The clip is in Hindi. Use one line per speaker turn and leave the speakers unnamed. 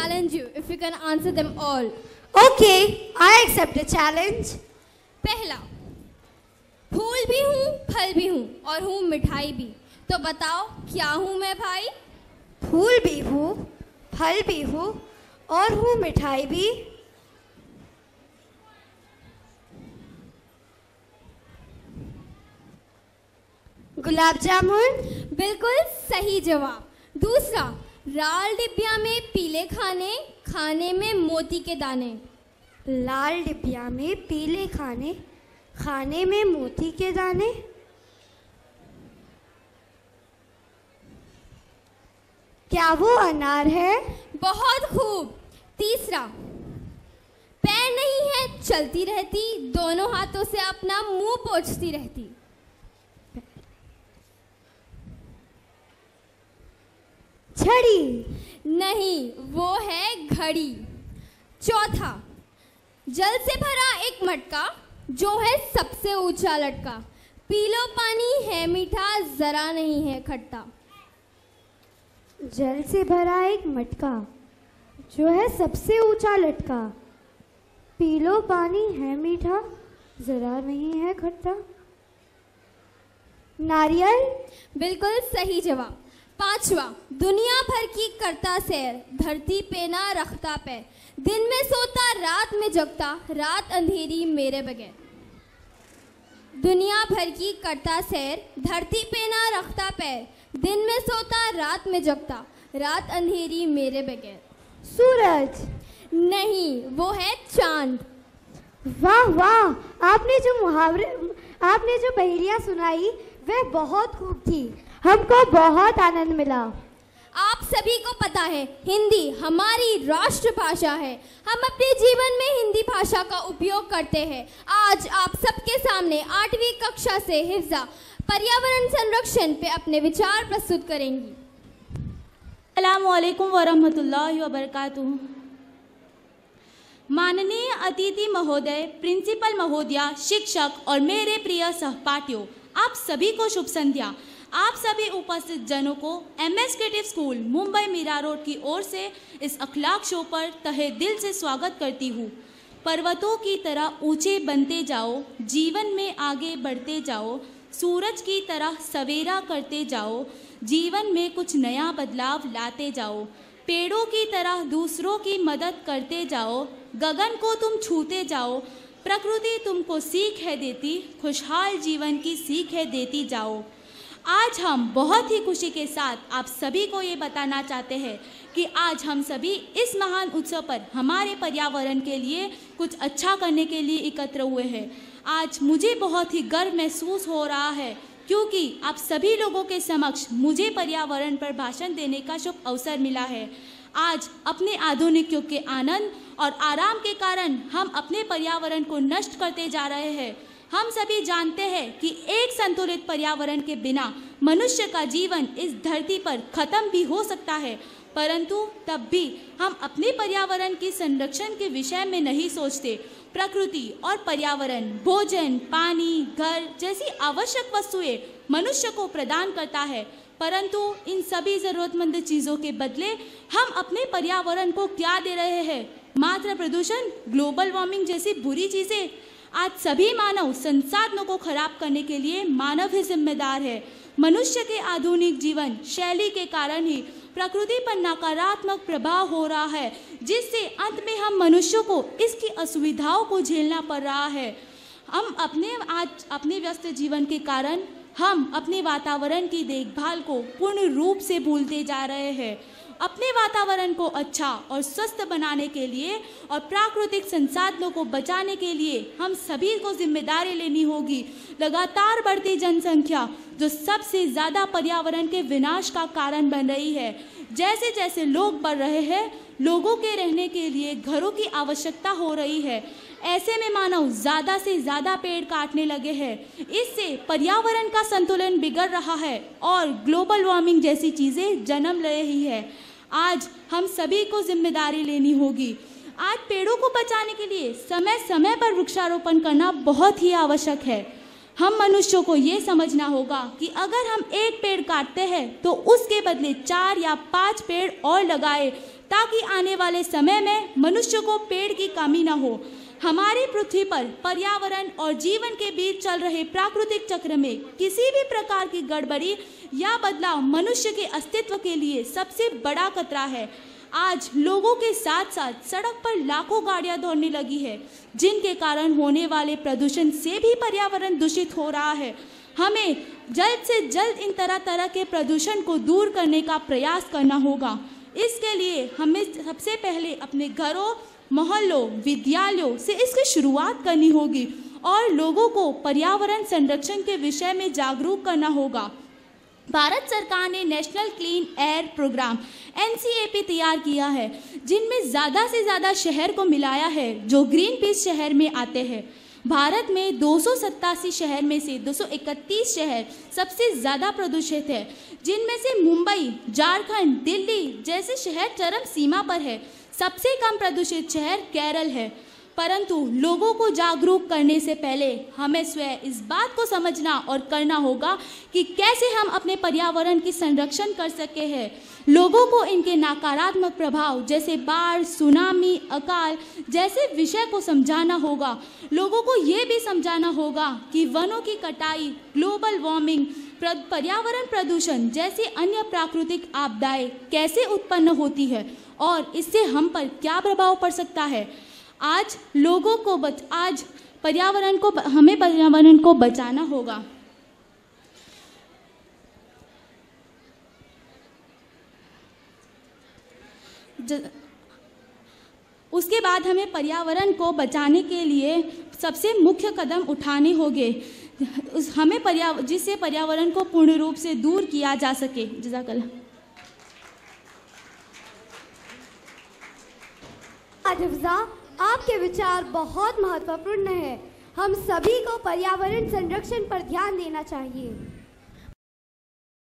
challenge you if you can answer them all.
Okay, I accept the challenge.
पहला, फूल भी हूँ, फल भी हूँ और हूँ मिठाई भी, तो बताओ क्या हूँ मैं भाई?
फूल भी हूँ, फल भी हूँ और हूँ मिठाई भी। गुलाब जामुन।
बिल्कुल सही जवाब। दूसरा, लाल डिब्बिया में पीले खाने, खाने में मोती के दाने।
लाल डिब्बिया में पीले खाने, खाने में मोती के दाने। क्या वो अनार है?
बहुत खूब। तीसरा, पैर नहीं है चलती रहती, दोनों हाथों से अपना मुंह पोंछती रहती।
छड़ी।
नहीं, वो है घड़ी। चौथा, जल से भरा एक मटका, जो है सबसे ऊंचा लटका, पी लो पानी है मीठा, जरा नहीं है खट्टा।
जल से भरा एक मटका, जो है सबसे ऊंचा लटका, पी लो पानी है मीठा, जरा नहीं है खट्टा। नारियल।
बिल्कुल सही जवाब। पांचवा, दुनिया भर की करता सैर, धरती पे ना रखता पैर, दिन में सोता रात में जगता, रात अंधेरी मेरे बगैर। दुनिया भर की करता सैर, धरती पे ना रखता पैर, दिन में सोता रात में जगता, रात अंधेरी मेरे बगैर।
सूरज।
नहीं, वो है चांद।
वाह वाह, आपने जो पहेलियां सुनाई वह बहुत खूब थी, हमको बहुत आनंद मिला।
आप सभी को पता है, हिंदी हमारी राष्ट्रभाषा है। हम अपने जीवन में हिंदी भाषा का उपयोग करते हैं। आज आप सबके सामने 8वीं कक्षा से हिफ्जा पर्यावरण संरक्षण पे अपने विचार प्रस्तुत करेंगी।
अस्सलामुअलैकुम वरहमतुल्लाहि वबरकातुहू। माननीय अतिथि महोदय, प्रिंसिपल महोदया, शिक्षक और मेरे प्रिय सहपाठियों, आप सभी को शुभ संध्या। आप सभी उपस्थित जनों को MS creative school Mumbai Mira Road की ओर से इस अखलाक शो पर तहे दिल से स्वागत करती हूँ। पर्वतों की तरह ऊंचे बनते जाओ, जीवन में आगे बढ़ते जाओ, सूरज की तरह सवेरा करते जाओ, जीवन में कुछ नया बदलाव लाते जाओ, पेड़ों की तरह दूसरों की मदद करते जाओ, गगन को तुम छूते जाओ, प्रकृति तुमको सीख है देती, खुशहाल जीवन की सीख है देती जाओ। आज हम बहुत ही खुशी के साथ आप सभी को ये बताना चाहते हैं कि आज हम सभी इस महान उत्सव पर हमारे पर्यावरण के लिए कुछ अच्छा करने के लिए एकत्र हुए हैं। आज मुझे बहुत ही गर्व महसूस हो रहा है क्योंकि आप सभी लोगों के समक्ष मुझे पर्यावरण पर भाषण देने का शुभ अवसर मिला है। आज अपने आधुनिक युग के आनंद और आराम के कारण हम अपने पर्यावरण को नष्ट करते जा रहे हैं। हम सभी जानते हैं कि एक संतुलित पर्यावरण के बिना मनुष्य का जीवन इस धरती पर खत्म भी हो सकता है, परंतु तब भी हम अपने पर्यावरण के संरक्षण के विषय में नहीं सोचते। प्रकृति और पर्यावरण भोजन, पानी, घर जैसी आवश्यक वस्तुएं मनुष्य को प्रदान करता है, परंतु इन सभी ज़रूरतमंद चीज़ों के बदले हम अपने पर्यावरण को क्या दे रहे हैं? मात्र प्रदूषण, ग्लोबल वार्मिंग जैसी बुरी चीज़ें। आज सभी मानव संसाधनों को खराब करने के लिए मानव ही जिम्मेदार है। मनुष्य के आधुनिक जीवन शैली के कारण ही प्रकृति पर नकारात्मक प्रभाव हो रहा है, जिससे अंत में हम मनुष्यों को इसकी असुविधाओं को झेलना पड़ रहा है। हम अपने व्यस्त जीवन के कारण हम अपने वातावरण की देखभाल को पूर्ण रूप से भूलते जा रहे हैं। अपने वातावरण को अच्छा और स्वस्थ बनाने के लिए और प्राकृतिक संसाधनों को बचाने के लिए हम सभी को जिम्मेदारी लेनी होगी। लगातार बढ़ती जनसंख्या जो सबसे ज़्यादा पर्यावरण के विनाश का कारण बन रही है। जैसे जैसे लोग बढ़ रहे हैं, लोगों के रहने के लिए घरों की आवश्यकता हो रही है। ऐसे में मानव ज़्यादा से ज़्यादा पेड़ काटने लगे हैं। इससे पर्यावरण का संतुलन बिगड़ रहा है और ग्लोबल वार्मिंग जैसी चीज़ें जन्म ले रही है। आज हम सभी को जिम्मेदारी लेनी होगी। आज पेड़ों को बचाने के लिए समय समय पर वृक्षारोपण करना बहुत ही आवश्यक है। हम मनुष्यों को ये समझना होगा कि अगर हम एक पेड़ काटते हैं तो उसके बदले 4 या 5 पेड़ और लगाए। ताकि आने वाले समय में मनुष्य को पेड़ की कमी न हो। हमारी पृथ्वी पर पर्यावरण और जीवन के बीच चल रहे प्राकृतिक चक्र में किसी भी प्रकार की गड़बड़ी या बदलाव मनुष्य के अस्तित्व के लिए सबसे बड़ा खतरा है। आज लोगों के साथ साथ सड़क पर लाखों गाड़ियां दौड़ने लगी है, जिनके कारण होने वाले प्रदूषण से भी पर्यावरण दूषित हो रहा है। हमें जल्द से जल्द इन तरह तरह के प्रदूषण को दूर करने का प्रयास करना होगा। इसके लिए हमें सबसे पहले अपने घरों, मोहल्लों, विद्यालयों से इसकी शुरुआत करनी होगी और लोगों को पर्यावरण संरक्षण के विषय में जागरूक करना होगा। भारत सरकार ने national clean air programme NCAP तैयार किया है, जिनमें ज़्यादा से ज़्यादा शहर को मिलाया है जो ग्रीन पीस शहर में आते हैं। भारत में 287 शहर में से 231 शहर सबसे ज़्यादा प्रदूषित है, जिनमें से मुंबई, झारखंड, दिल्ली जैसे शहर चरम सीमा पर है। सबसे कम प्रदूषित शहर केरल है। परंतु लोगों को जागरूक करने से पहले हमें स्वयं इस बात को समझना और करना होगा कि कैसे हम अपने पर्यावरण की संरक्षण कर सके हैं। लोगों को इनके नकारात्मक प्रभाव जैसे बाढ़, सुनामी, अकाल जैसे विषय को समझाना होगा। लोगों को ये भी समझाना होगा कि वनों की कटाई, ग्लोबल वार्मिंग, पर्यावरण प्रदूषण जैसी अन्य प्राकृतिक आपदाएं कैसे उत्पन्न होती है और इससे हम पर क्या प्रभाव पड़ सकता है। आज लोगों को आज पर्यावरण को हमें पर्यावरण को बचाना होगा। उसके बाद हमें पर्यावरण को बचाने के लिए सबसे मुख्य कदम उठाने होंगे, हमें जिससे पर्यावरण को पूर्ण रूप से दूर किया जा सके। जज़ाकल्लाह।
हाफिज़ा, आपके विचार बहुत महत्वपूर्ण है। हम सभी को पर्यावरण संरक्षण पर ध्यान देना चाहिए।